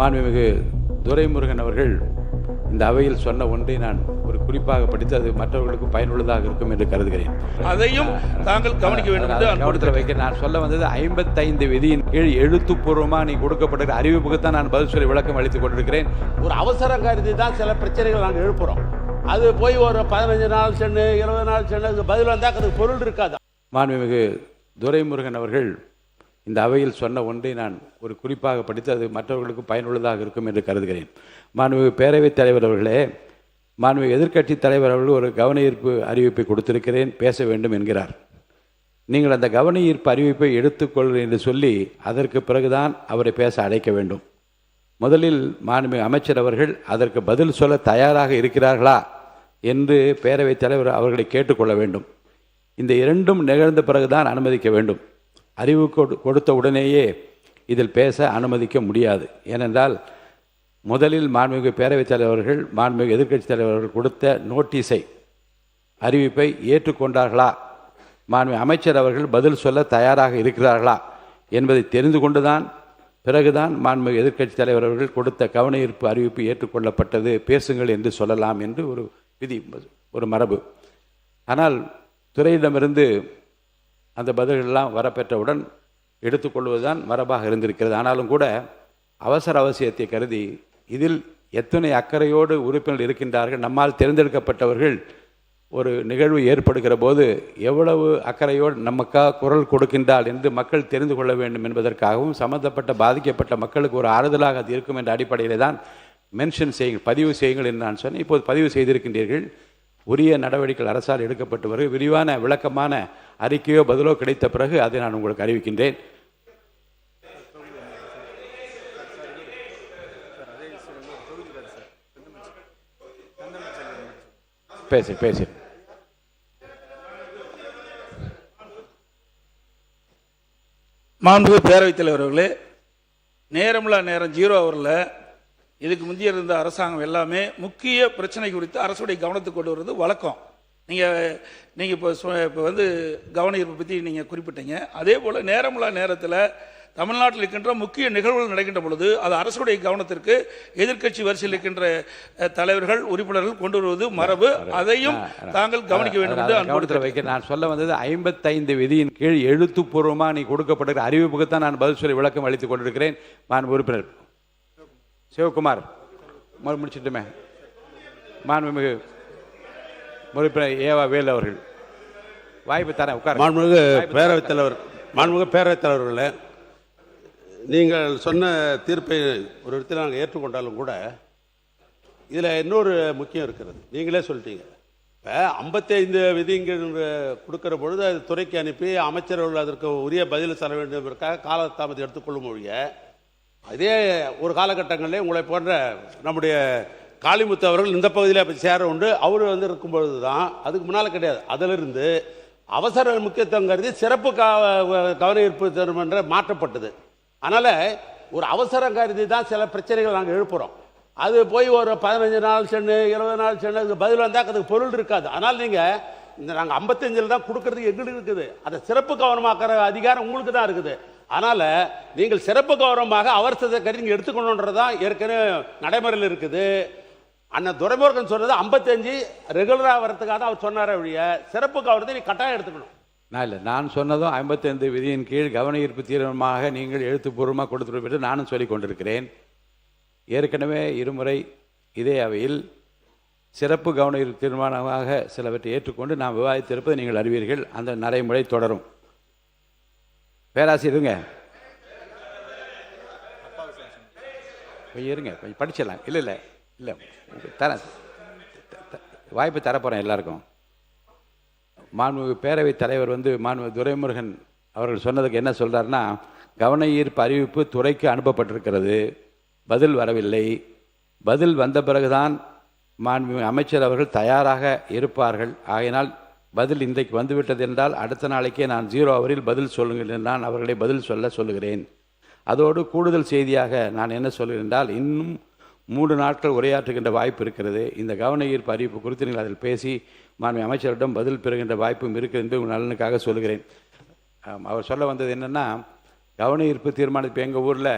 மாண்புமிகு துரைமுருகன் அவர்கள் இந்த அவையில் சொன்ன ஒன்றை நான் ஒரு குறிப்பாக படித்து அது மற்றவர்களுக்கும் பயனுள்ளதாக இருக்கும் என்று கருதுகிறேன். அதையும் தாங்கள் கவனிக்க வேண்டும் என்று கவனத்தில் வைக்க நான் சொல்ல வந்தது 55 விதியின் கீழ் எழுத்துப்பூர்வமாக நீ கொடுக்கப்பட்ட அறிவிப்புக்குத்தான் நான் பதில் சொல்லி விளக்கம் அளித்துக் கொண்டிருக்கிறேன். ஒரு அவசரம் கருதி தான் சில பிரச்சனைகள் நாங்கள் எழுப்புறோம். அது போய் ஒரு 15 நாள் சென்று 20 நாள் சென்று பதில் வந்தால் அதுக்கு பொருள் இருக்காது. மாண்புமிகு துரைமுருகன் அவர்கள் இந்த அவையில் சொன்ன ஒன்றை நான் ஒரு குறிப்பாக படித்து அது மற்றவர்களுக்கும் பயனுள்ளதாக இருக்கும் என்று கருதுகிறேன். மாண்புமிகு பேரவைத் தலைவர் அவர்களே, மாண்புமிகு எதிர்க்கட்சி தலைவர் அவர்கள் ஒரு கவன ஈர்ப்பு அறிவிப்பை கொடுத்திருக்கிறேன், பேச வேண்டும் என்கிறார். நீங்கள் அந்த கவன ஈர்ப்பு அறிவிப்பை எடுத்துக்கொள்கிறேன் என்று சொல்லி அதற்கு பிறகுதான் அவரை பேச அழைக்க வேண்டும். முதலில் மாண்புமிகு அமைச்சர் அவர்கள் அதற்கு பதில் சொல்ல தயாராக இருக்கிறார்களா என்று பேரவைத் தலைவர் அவர்களை கேட்டுக்கொள்ள வேண்டும். இந்த இரண்டும் நிகழ்ந்த பிறகுதான் அனுமதிக்க வேண்டும். அறிவு கொடுத்த உடனேயே இதில் பேச அனுமதிக்க முடியாது. ஏனென்றால் முதலில் மாண்புமிகு பேரவைத் தலைவர்கள் மாண்புமிகு எதிர்க்கட்சி தலைவர்கள் கொடுத்த நோட்டீஸை அறிவிப்பை ஏற்றுக்கொண்டார்களா, மாண்புமிகு அமைச்சர் அவர்கள் பதில் சொல்ல தயாராக இருக்கிறார்களா என்பதை தெரிந்து கொண்டுதான் பிறகுதான் மாண்புமிகு எதிர்க்கட்சி தலைவர் அவர்கள் கொடுத்த கவன ஈர்ப்பு அறிவிப்பு ஏற்றுக்கொள்ளப்பட்டது, பேசுங்கள் என்று சொல்லலாம் என்று ஒரு விதி, ஒரு மரபு. ஆனால் துறையிடமிருந்து அந்த பதில்களெல்லாம் வரப்பெற்றவுடன் எடுத்துக்கொள்வதுதான் மரபாக இருந்திருக்கிறது. ஆனாலும் கூட அவசியத்தை கருதி இதில் எத்தனை அக்கறையோடு உறுப்பினர் இருக்கின்றார்கள், நம்மால் தேர்ந்தெடுக்கப்பட்டவர்கள் ஒரு நிகழ்வு ஏற்படுகிற போது எவ்வளவு அக்கறையோடு நமக்காக குரல் கொடுக்கின்றால் என்று மக்கள் தெரிந்து கொள்ள வேண்டும் என்பதற்காகவும் சம்பந்தப்பட்ட பாதிக்கப்பட்ட மக்களுக்கு ஒரு ஆறுதலாக அது இருக்கும் என்ற அடிப்படையில் தான் மென்ஷன் செய்யுங்கள், பதிவு செய்யுங்கள் என்று நான் சொன்னேன். இப்போது பதிவு செய்திருக்கின்றீர்கள். உரிய நடவடிக்கைகள் அரசால் எடுக்கப்பட்டு பிறகு விரிவான விளக்கமான அறிக்கையோ பதிலோ கிடைத்த பிறகு அதை நான் உங்களுக்கு அறிவிக்கின்றேன். பேசு மாண்புமிகு பேரவைத் தலைவர் அவர்களே, நேரம் 0 ஹவரில் இதுக்கு முந்தைய இருந்த அரசாங்கம் எல்லாமே முக்கிய பிரச்சனை குறித்து அரசுடைய கவனத்துக்கு கொண்டு வருவது வழக்கம். நீங்கள் இப்போ வந்து கவன ஈர்ப்பை பற்றி நீங்கள் குறிப்பிட்டீங்க. அதே போல் நேரத்தில் தமிழ்நாட்டில் இருக்கின்ற முக்கிய நிகழ்வுகள் நடக்கின்ற பொழுது அது அரசுடைய கவனத்திற்கு எதிர்க்கட்சி வரிசையில் இருக்கின்ற தலைவர்கள் உறுப்பினர்கள் கொண்டு வருவது மரபு. அதையும் தாங்கள் கவனிக்க வேண்டும் என்று கவனத்தில் வைக்க நான் சொல்ல வந்தது 55 விதியின் கீழ் எழுத்துப்பூர்வமாக நீ கொடுக்கப்பட்ட அறிவிப்புக்குத்தான் நான் பதில் சொல்லி விளக்கம் அளித்துக் கொண்டிருக்கிறேன். மாண்பு உறுப்பினர் சிவகுமார் முடிச்சிட்டுமே. மாண்புமிகு உறுப்பினர் ஏவா வேல் அவர்கள் வாய்ப்பு தரேன், உட்கார். மாண்புமிகு பேரவைத் தலைவர்களே, நீங்கள் சொன்ன தீர்ப்பை ஒரு இடத்தில் நாங்கள் ஏற்றுக்கொண்டாலும் கூட இதில் இன்னொரு முக்கியம் இருக்கிறது. நீங்களே சொல்லிட்டீங்க, இப்போ 55 விதிங்கள் கொடுக்கிற பொழுது அது துறைக்கு அனுப்பி அமைச்சர்கள் அதற்கு உரிய பதில் தர வேண்டும் என்பதற்காக காலதாமதம் எடுத்துக்கொள்ளும் மொழிய அதே ஒரு காலகட்டங்களிலே உங்களை போன்ற நம்முடைய காளிமுத்து அவர்கள் இந்த பகுதியில் அப்போ சேர உண்டு. அவர் வந்து இருக்கும்பொழுது தான், அதுக்கு முன்னால் கிடையாது. அதிலிருந்து அவசர முக்கியத்துவம் கருதி சிறப்பு கவன ஈர்ப்பு தீர்மானம் மாற்றப்பட்டது. அதனால் ஒரு அவசரம் கருதி தான் சில பிரச்சனைகள் நாங்கள் எழுப்புகிறோம். அது போய் ஒரு 15 நாள் சென்று 20 நாள் சென்று அதுக்கு பதில் வந்தால் அதுக்கு பொருள் இருக்காது. அதனால் நீங்கள் இந்த நாங்கள் 55 தான் கொடுக்கறதுக்கு எங்களுக்கு இருக்குது. அதை சிறப்பு கவனமாக்குற அதிகாரம் உங்களுக்கு தான் இருக்குது. அதனால் நீங்கள் சிறப்பு கவனமாக அவசரத்தை கருதி நீங்கள் எடுத்துக்கணுன்றதான் ஏற்கனவே நடைமுறையில் இருக்குது. அண்ணன் துரைமுருகன் சொன்னது 55 ரெகுலராக வரதுக்காக தான் அவர் சொன்னார். வழிய சிறப்பு கவனத்தை நீ கட்டாயம் எடுத்துக்கணும். நான் சொன்னதும் 55 விதியின் கீழ் கவன ஈர்ப்பு தீர்மானமாக நீங்கள் எழுத்துப்பூர்வமாக கொடுத்துட்டு நானும் சொல்லிக் கொண்டிருக்கிறேன். ஏற்கனவே இருமுறை இதே அவையில் சிறப்பு கவன ஈர்ப்பு தீர்மானமாக சிலவற்றை ஏற்றுக்கொண்டு நாம் விவாதித்திருப்பதை நீங்கள் அறிவீர்கள். அந்த நடைமுறை தொடரும். பேராசிரியர் இருங்க, கொஞ்சம் படிச்சிடலாம். இல்லை தரேன், வாய்ப்பு தரப்போகிறேன் எல்லாருக்கும். மாண்புமிகு பேரவைத் தலைவர் மாண்புமிகு துரைமுருகன் அவர்கள் சொன்னதுக்கு என்ன சொல்கிறாருன்னா, கவன ஈர்ப்பு அறிவிப்பு துறைக்கு அனுப்பப்பட்டிருக்கிறது, பதில் வரவில்லை, பதில் வந்த பிறகுதான் மாண்புமிகு அமைச்சர் அவர்கள் தயாராக இருப்பார்கள். ஆகையினால் பதில் இன்றைக்கு வந்துவிட்டது என்றால் அடுத்த நாளைக்கே நான் 0 ஹவரில் பதில் சொல்லுங்கள், நான் அவர்களை பதில் சொல்லுகிறேன். அதோடு கூடுதல் செய்தியாக நான் என்ன சொல்கிறேன் என்றால், இன்னும் 3 நாட்கள் உரையாற்றுகின்ற வாய்ப்பு இருக்கிறது. இந்த கவன ஈர்ப்பு அறிவிப்பு குறித்து நீங்கள் அதில் பேசி மாண்புமிகு அமைச்சரிடம் பதில் பெறுகின்ற வாய்ப்பும் இருக்குது என்று உங்கள் நலனுக்காக சொல்கிறேன். அவர் சொல்ல வந்தது என்னென்னா, கவன ஈர்ப்பு தீர்மானம் இப்போ எங்கள் ஊரில்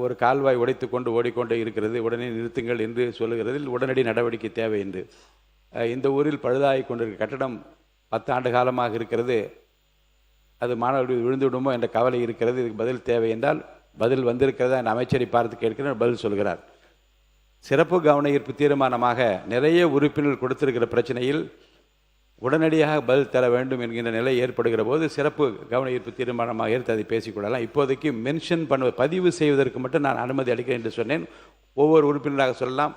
ஒரு கால்வாய் உடைத்து கொண்டு ஓடிக்கொண்டு இருக்கிறது, உடனே நிறுத்துங்கள் என்று சொல்லுகிறதில் உடனடி நடவடிக்கை தேவை என்று. இந்த ஊரில் பழுதாகி கொண்டிருக்கிற கட்டடம் 10 ஆண்டு காலமாக இருக்கிறது, அது மாணவர்கள் விழுந்து விடுமோ என்ற கவலை இருக்கிறது, இதுக்கு பதில் தேவை என்றால் பதில் வந்திருக்கிறதா என் அமைச்சரை பார்த்து கேட்கிறேன், பதில் சொல்கிறார். சிறப்பு கவன ஈர்ப்பு தீர்மானமாக நிறைய உறுப்பினர்கள் கொடுத்திருக்கிற பிரச்சனையில் உடனடியாக பதில் தர வேண்டும் என்கின்ற நிலை ஏற்படுகிற போது சிறப்பு கவன ஈர்ப்பு தீர்மானமாக எடுத்து அதை பேசிக்கொள்ளலாம். இப்போதைக்கு மென்ஷன் பதிவு செய்வதற்கு மட்டும் நான் அனுமதி அளிக்கிறேன் என்று சொன்னேன். ஒவ்வொரு உறுப்பினராக சொல்லலாம்.